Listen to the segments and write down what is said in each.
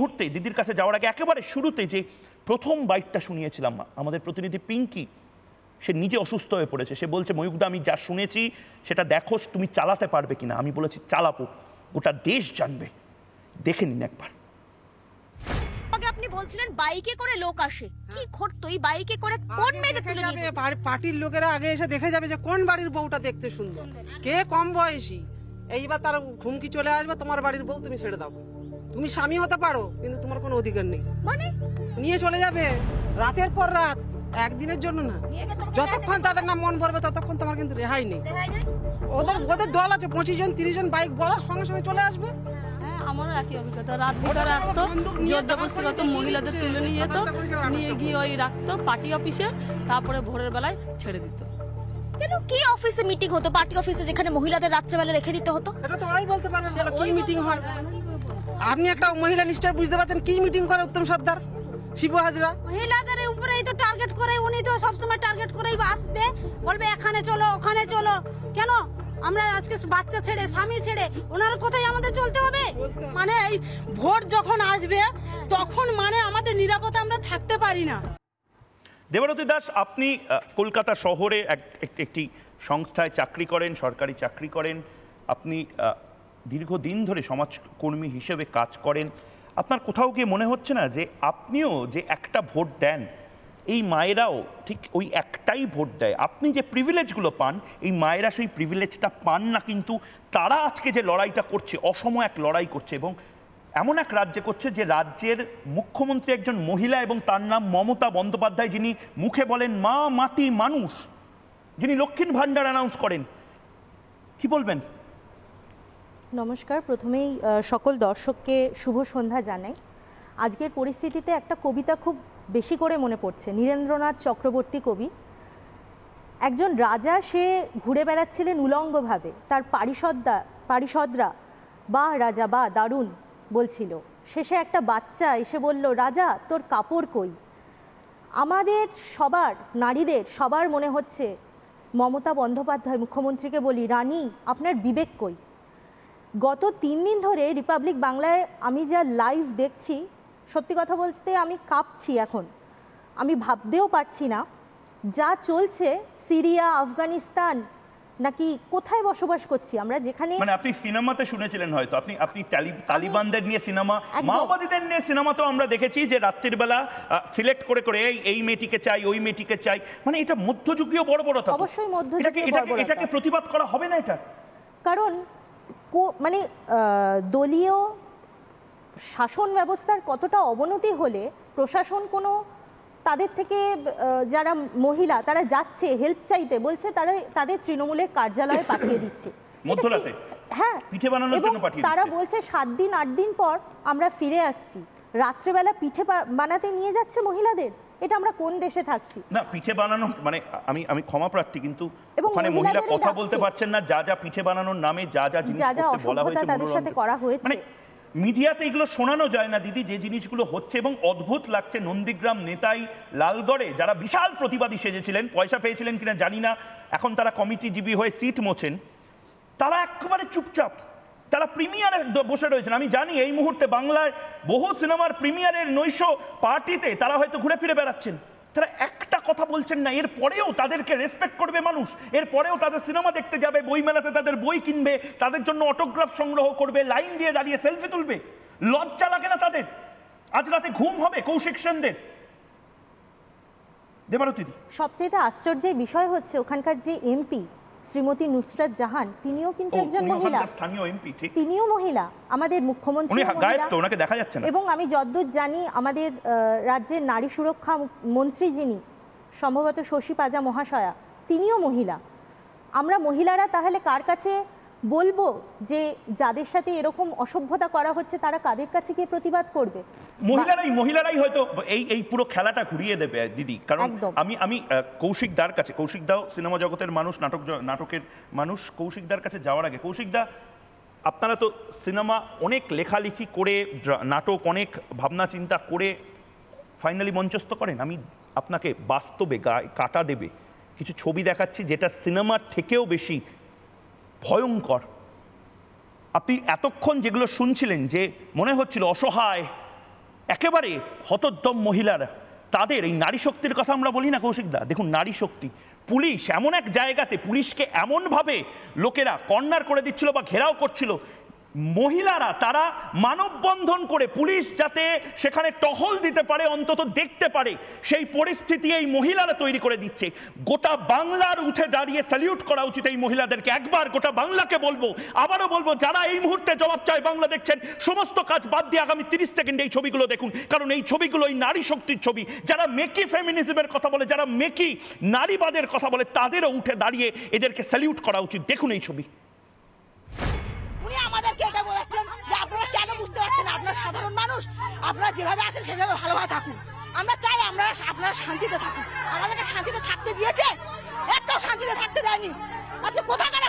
মুহূর্তে দিদির কাছে যাওয়ার আগে একেবারে শুরুতে যে প্রথম বাইটটা শুনিয়েছিলাম আমাদের প্রতিনিধি পিঙ্কি, সে নিজে অসুস্থ হয়ে পড়েছে। সে বলছে, ময়ূকদা আমি যা শুনেছি সেটা দেখো তুমি চালাতে পারবে কিনা। আমি বলেছি চালাবো, গোটা দেশ জানবে, দেখে নিন একবার। আপনি বলছিলেন বাইকে করে লোক আসে, কি ঘটতো এই বাইকে করে? কোন মেয়েদের তুলে যাবে পার্টির লোকেরা আগে এসে দেখে যাবে যে কোন বাড়ির বউটা দেখতে সুন্দর, কে কম বয়সী। এইবার তার ঘুমকি চলে আসবে, তোমার বাড়ির বউ তুমি ছেড়ে দাও। তুমি স্বামী হতে পারো কিন্তু তোমার কোনো অধিকার নেই। মানে নিয়ে চলে যাবে রাতের পর রাত, একদিনের জন্য না। যতক্ষণ তাদের না মন ভরবে ততক্ষণ তোমার কিন্তু রেহাই নেই। ওদের দল আছে 25 জন 30 জন, বাইক বলার সঙ্গে সঙ্গে চলে আসবে। আমারও একই অভিজ্ঞতা। রাত বিকালে আসতো, জোরজবরদস্তি মহিলাদের তুলে নিয়ে যেত, নিয়ে গিয়ে ওই রাখতো পার্টি অফিসে, তারপরে ভোরের বেলায় ছেড়ে দিত। কেন, কি অফিসে মিটিং হতো? পার্টি অফিসে, যেখানে মহিলাদের রাত্রেবেলা রেখে দিতে হতো। এটা তো ওরাই বলতে পারবে কি মিটিং হয়। আপনি একটা মহিলা নিশ্চয় বুঝতে পারছেন কি মিটিং করে উত্তম সর্দার, শিবু হাজরা। মহিলাদের উপরেই তো টার্গেট করে, উনি তো সবসময় টার্গেট করেই আসবে, বলবে এখানে চলো ওখানে চলো। কেন আমরা আজকে বাচ্চা ছেড়ে স্বামী ছেড়ে ওনার কোথায় আমাদের চলতে হবে? মানে এই ভোট যখন আসবে তখন মানে আমাদের নিরাপদে আমরা থাকতে পারি না। দেবরতী দাস, আপনি কলকাতা শহরে একটি সংস্থায় চাকরি করেন, সরকারি চাকরি করেন। আপনি দীর্ঘদিন ধরে সমাজকর্মী হিসেবে কাজ করেন। আপনার কোথাও গিয়ে মনে হচ্ছে না যে আপনিও যে একটা ভোট দেন, এই মায়েরাও ঠিক ওই একটাই ভোট দেয়? আপনি যে প্রিভিলেজগুলো পান, এই মায়েরা সেই প্রিভিলেজটা পান না, কিন্তু তারা আজকে যে লড়াইটা করছে, অসম এক লড়াই করছে, এবং এমন এক রাজ্যে করছে যে রাজ্যের মুখ্যমন্ত্রী একজন মহিলা, এবং তার নাম মমতা বন্দ্যোপাধ্যায়, যিনি মুখে বলেন মা মাটি মানুষ, যিনি লক্ষ্মীর ভাণ্ডার অ্যানাউন্স করেন। কি বলবেন? নমস্কার, প্রথমেই সকল দর্শককে শুভ সন্ধ্যা জানাই। আজকের পরিস্থিতিতে একটা কবিতা খুব বেশি করে মনে পড়ছে, নীরেন্দ্রনাথ চক্রবর্তী কবি। একজন রাজা, সে ঘুরে বেড়াচ্ছিলেন উলঙ্গভাবে, তার পারিষদরা বা রাজা বা দারুণ বলছিল। শেষে একটা বাচ্চা এসে বলল, রাজা তোর কাপড় কই? আমাদের সবার, নারীদের সবার মনে হচ্ছে মমতা বন্দ্যোপাধ্যায় মুখ্যমন্ত্রীকে বলি, রানী আপনার বিবেক কই? গত 3 দিন ধরে রিপাবলিক বাংলায় আমি যা লাইভ দেখছি, সত্যি কথা বলতে আমি কাঁপছি। এখন আমি ভাবতেও পারছি না যা চলছে। সিরিয়া, আফগানিস্তান নাকি কোথায় বসবাস করছি আমরা, যেখানে মানে আপনি সিনেমাতে শুনেছিলেন হয়তো, আপনি তালিবানদের নিয়ে সিনেমা, মাওবাদীদের নিয়ে সিনেমা তো আমরা দেখেছি যে রাত্রির বেলা সিলেক্ট করে করে এই মেয়েটিকে চাই, ওই মেয়েটিকে চাই। মানে এটা মধ্যযুগীয় বর্বরতা। অবশ্যই মধ্যযুগীয় বর্বরতা। এটাকে প্রতিবাদ করা হবে না এটা? কারণ মানে দলীয় শাসন ব্যবস্থার কতটা অবনতি হলে প্রশাসন কোনো তাদের থেকে, যারা মহিলা তারা যাচ্ছে হেল্প চাইতে, বলছে তারা তাদের তৃণমূলের কার্যালয়ে পাঠিয়ে দিচ্ছে মধ্যরাতে। হ্যাঁ, পিঠে বানানোর জন্য পাঠিয়ে দিচ্ছে। তারা বলছে 7 দিন 8 দিন পর আমরা ফিরে আসছি, রাত্রেবেলা পিঠে বানাতে নিয়ে যাচ্ছে মহিলাদের। এটা আমরা কোন দেশে থাকছি? না, পিঠে বানানো মানে আমি ক্ষমা প্রার্থী, কিন্তু ওখানে মহিলা কথা বলতে পারছেন না। যা যা পিঠে বানানোর নামে যা যা জিনিস করতে বলা হয়েছে, তাদের সাথে করা হয়েছে, মানে মিডিয়াতে এগুলো শোনানো যায় না দিদি, যে জিনিসগুলো হচ্ছে। এবং অদ্ভুত লাগছে, নন্দীগ্রাম নেতাই লালগড়ে যারা বিশাল প্রতিবাদী সেজেছিলেন, পয়সা পেয়েছিলেন কিনা জানি না, এখন তারা কমিটিজীবী হয়ে সিট মোছেন, তারা একেবারে চুপচাপ, তারা প্রিমিয়ারে বসে রয়েছেন। আমি জানি এই মুহূর্তে বাংলার বহু সিনেমার প্রিমিয়ারের নৈশ পার্টিতে তারা হয়তো ঘুরে ফিরে বেড়াচ্ছেন, তারা একটা কথা বলছেন না। এরপরেও তাদেরকে রেসপেক্ট করবে মানুষ, এরপরেও তাদের সিনেমা দেখতে যাবে, বইমেলাতে তাদের বই কিনবে, তাদের জন্য অটোগ্রাফ সংগ্রহ করবে, লাইন দিয়ে দাঁড়িয়ে সেলফি তুলবে। লজ্জা লাগে না তাদের? আজ রাতে ঘুম হবে কৌশিক সেনদের? দেবারতী, সবচেয়ে আশ্চর্যের বিষয় হচ্ছে ওখানকার যে এমপি শ্রীমতী নুসরাত জাহান, তিনিও কিন্তু একজন মহিলা, তিনিও মহিলা, আমাদের মুখ্যমন্ত্রী ওনাকে দেখা যাচ্ছে না। এবং আমি যতদূর জানি আমাদের রাজ্যের নারী সুরক্ষা মন্ত্রী, যিনি সম্ভবত শশী পাজা মহাশয়া, তিনিও মহিলা। আমরা মহিলারা তাহলে কার কাছে বলবো যে যাদের সাথে এরকম অসভ্যতা করা হচ্ছে তারা কাদের কাছে গিয়ে প্রতিবাদ করবে? মহিলারাই হয়তো এই পুরো খেলাটা ঘুরিয়ে দেবে দিদি। কারণ আমি কৌশিক দার কাছে, কৌশিক দাও সিনেমা জগতের মানুষ, নাটকের মানুষ, কৌশিক দার কাছে যাওয়ার আগে, কৌশিক দা আপনারা তো সিনেমা অনেক লেখালেখি করে, নাটক অনেক ভাবনা চিন্তা করে ফাইনালি মঞ্চস্থ করেন। আমি আপনাকে বাস্তবে গায়ে কাটা দেবে কিছু ছবি দেখাচ্ছি যেটা সিনেমার থেকেও বেশি ভয়ঙ্কর। আপনি এতক্ষণ যেগুলো শুনছিলেন, যে মনে হচ্ছিল অসহায় একেবারে হতোদ্যম মহিলারা, তাদের এই নারী শক্তির কথা আমরা বলি না কৌশিকদা, দেখুন নারী শক্তি, পুলিশ এমন এক জায়গাতে পুলিশকে এমনভাবে লোকেরা কর্নার করে দিচ্ছিল বা ঘেরাও করছিল, মহিলারা তারা মানববন্ধন করে পুলিশ যাতে সেখানে টহল দিতে পারে, অন্তত দেখতে পারে, সেই পরিস্থিতি এই মহিলারা তৈরি করে দিচ্ছে। গোটা বাংলার উঠে দাঁড়িয়ে স্যালিউট করা উচিত এই মহিলাদেরকে। একবার গোটা বাংলাকে বলবো, আবারও বলবো, যারা এই মুহূর্তে জবাব চায় বাংলা দেখছেন, সমস্ত কাজ বাদ দিয়ে আগামী 30 সেকেন্ডে এই ছবিগুলো দেখুন, কারণ এই ছবিগুলো এই নারী শক্তির ছবি। যারা মেকি ফেমিনিজমের কথা বলে, যারা মেকি নারীবাদের কথা বলে, তাদেরও উঠে দাঁড়িয়ে এদেরকে স্যালিউট করা উচিত। দেখুন এই ছবি। উনি আমাদেরকে এটা বলেছেন যে আপনারা কেন বুঝতে পারছেন না, আপনারা সাধারণ মানুষ, আপনারা যেভাবে আছেন সেভাবে ভালোভাবে থাকুন। আমরা চাই আপনারা শান্তিতে থাকুন। আমাদেরকে শান্তিতে থাকতে দিয়েছে? একটাও শান্তিতে থাকতে দেয়নি। আজকে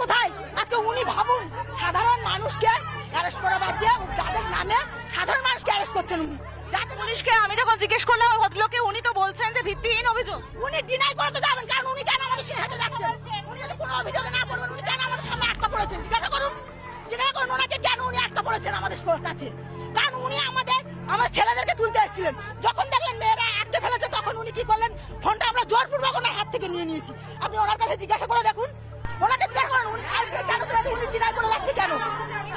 কোথায় আজকে উনি ভাবুন, সাধারণ মানুষকে অ্যারেস্ট করা বাদ দিয়ে যাদের নামে সাধারণ মানুষকে অ্যারেস্ট করছেন উনি। যাতে পুলিশকে আমি যখন জিজ্ঞেস করলাম ভদ্রলোককে, উনি তো বলছেন যে ভিত্তিহীন অভিযোগ। উনি ডিনাই করতে যাবেন, কারণ উনি কেন আমাদের সাথে হেঁটে যাচ্ছেন? উনি যদি কোনো অভিযোগে না পড়বেন, উনি কেন আমাদের সামনে আটকা পড়েছেন? জিজ্ঞাসা করুন ওনাকে কেন উনি আটকা পড়েছেন আমাদের কাছে। কারণ উনি আমার ছেলেদেরকে তুলতে এসেছিলেন, যখন দেখলেন মেয়েরা আটকে ফেলেছে তখন উনি কি করলেন, ফোনটা আমরা জোরপূর্বক ওনার হাত থেকে নিয়ে নিয়েছি। আপনি ওনার কাছে জিজ্ঞাসা করে দেখুন, ওনাকে জিজ্ঞাসা করেন উনি কেন উনি ডিনাই করে যাচ্ছে কেন।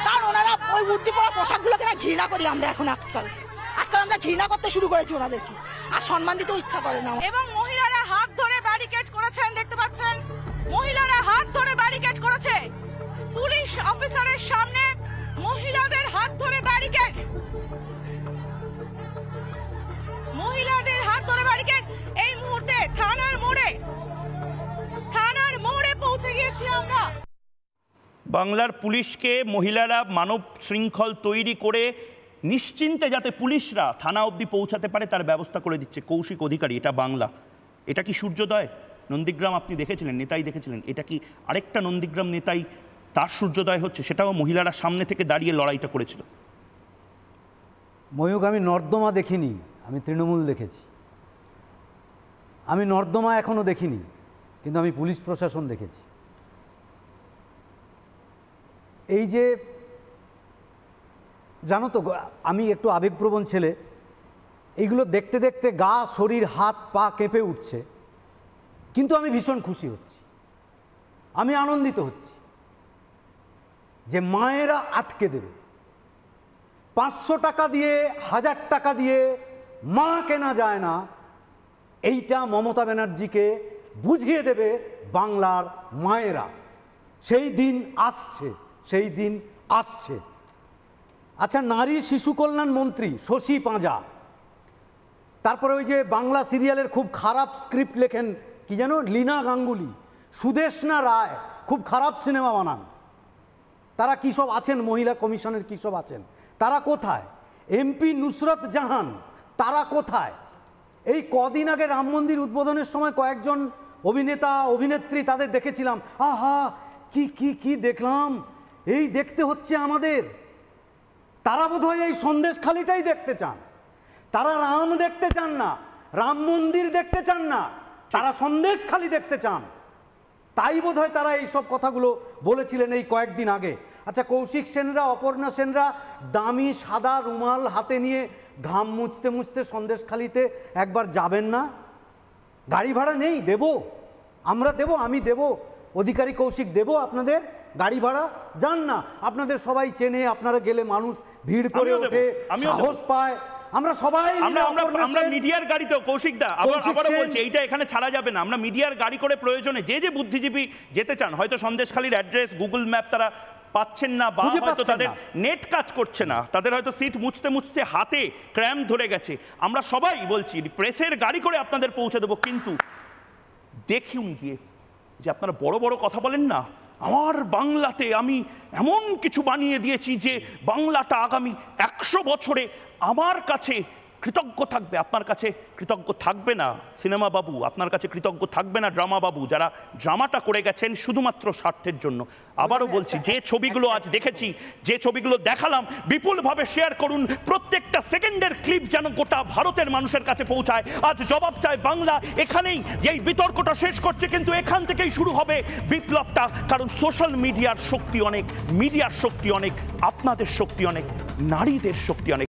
কারণ ওনারা ওই উর্দি পড়া পোশাকগুলোকে না ঘৃণা করি আমরা এখন। আজকাল আমরা ঘৃণা করতে শুরু করেছি ওনাদেরকে, আর সম্মান দিতেও ইচ্ছা করে না। এবং মহিলারা হাত ধরে ব্যারিকেড করেছেন, দেখতে পাচ্ছেন মহিলারা হাত ধরে ব্যারিকেড করেছে। পুলিশ অফিসারের সামনে মহিলাদের হাত ধরে ব্যারিকেড, মহিলাদের হাত ধরে ব্যারিকেড। এই মুহূর্তে থানার মোড়ে পৌঁছে গিয়েছি আমরা। বাংলার পুলিশকে মহিলারা মানব শৃঙ্খল তৈরি করে নিশ্চিন্তে যাতে পুলিশরা থানা অবধি পৌঁছাতে পারে তার ব্যবস্থা করে দিচ্ছে কৌশিক অধিকারী। এটা বাংলা। এটা কি সূর্যোদয়? নন্দীগ্রাম আপনি দেখেছিলেন, নেতাই দেখেছিলেন। এটা কি আরেকটা নন্দীগ্রাম নেতাই তার সূর্যোদয় হচ্ছে? সেটাও মহিলারা সামনে থেকে দাঁড়িয়ে লড়াইটা করেছিল। ময়ূক, আমি নর্দমা দেখিনি, আমি তৃণমূল দেখেছি। আমি নর্দমা এখনও দেখিনি, কিন্তু আমি পুলিশ প্রশাসন দেখেছি। এই যে জানো তো, আমি একটু আবেগপ্রবণ ছেলে, এইগুলো দেখতে দেখতে গা, শরীর, হাত পা কেঁপে উঠছে, কিন্তু আমি ভীষণ খুশি হচ্ছি, আমি আনন্দিত হচ্ছি যে মায়েরা আটকে দেবে। 500 টাকা দিয়ে, 1000 টাকা দিয়ে মা কেনা যায় না, এইটা মমতা ব্যানার্জিকে বুঝিয়ে দেবে বাংলার মায়েরা। সেই দিন আসছে, সেই দিন আসছে। আচ্ছা, নারী শিশু কল্যাণ মন্ত্রী শশী পাঁজা, তারপরে ওই যে বাংলা সিরিয়ালের খুব খারাপ স্ক্রিপ্ট লেখেন কি যেন, লীনা গাঙ্গুলি, সুদেষ্ণা রায়, খুব খারাপ সিনেমা বানান, তারা কী সব আছেন, মহিলা কমিশনের কী সব আছেন, তারা কোথায়? এমপি নুসরত জাহান, তারা কোথায়? এই কদিন আগে রাম মন্দির উদ্বোধনের সময় কয়েকজন অভিনেতা অভিনেত্রী তাদের দেখেছিলাম, আহা কি কি কি দেখলাম, এই দেখতে হচ্ছে আমাদের। তারা বোধহয় এই সন্দেশখালিটাই দেখতে চান, তারা রাম দেখতে চান না, রাম মন্দির দেখতে চান না, তারা সন্দেশখালি দেখতে চান। তাই বোধহয় তারা এই সব কথাগুলো বলেছিলেন এই কয়েকদিন আগে। আচ্ছা, কৌশিক সেনরা, অপর্ণা সেনরা দামি সাদা রুমাল হাতে নিয়ে ঘাম মুছতে মুছতে সন্দেশখালিতে একবার যাবেন না? গাড়ি ভাড়া নেই, দেব, আমরা দেব, আমি দেব, অধিকারী কৌশিক দেব আপনাদের গাড়ি ভাড়া, যান না। আপনাদের সবাই চেনে, আপনারা গেলে মানুষ ভিড় করে ওঠে, সাহস পায়। আমরা সবাই আমরা মিডিয়ার গাড়িতেও কৌশিকদা আবারও বলছি, এইটা এখানে ছাড়া যাবে না। আমরা মিডিয়ার গাড়ি করে প্রয়োজনে যে বুদ্ধিজীবী যেতে চান, হয়তো সন্দেশখালির অ্যাড্রেস গুগল ম্যাপ তারা পাচ্ছেন না, বা হয়তো তাদের নেট কাজ করছে না, তাদের হয়তো সিট মুছতে মুছতে হাতে ক্র্যাম্প ধরে গেছে, আমরা সবাই বলছি প্রেসের গাড়ি করে আপনাদের পৌঁছে দেবো। কিন্তু দেখুন গিয়ে যে আপনারা বড় বড় কথা বলেন না, আমার বাংলাতে আমি এমন কিছু বানিয়ে দিয়েছি যে বাংলাটা আগামী 100 বছরে আমার কাছে কৃতজ্ঞ থাকবে। আপনার কাছে কৃতজ্ঞ থাকবে না সিনেমা বাবু, আপনার কাছে কৃতজ্ঞ থাকবে না ড্রামা বাবু, যারা ড্রামাটা করে গেছেন শুধুমাত্র স্বার্থের জন্য। আবারও বলছি, যে ছবিগুলো আজ দেখেছি, যে ছবিগুলো দেখালাম, বিপুলভাবে শেয়ার করুন। প্রত্যেকটা সেকেন্ডের ক্লিপ যেন গোটা ভারতের মানুষের কাছে পৌঁছায়। আজ জবাব চায় বাংলা এখানেই এই বিতর্কটা শেষ করছে, কিন্তু এখান থেকেই শুরু হবে বিপ্লবটা। কারণ সোশ্যাল মিডিয়ার শক্তি অনেক, মিডিয়ার শক্তি অনেক, আপনাদের শক্তি অনেক, নারীদের শক্তি অনেক।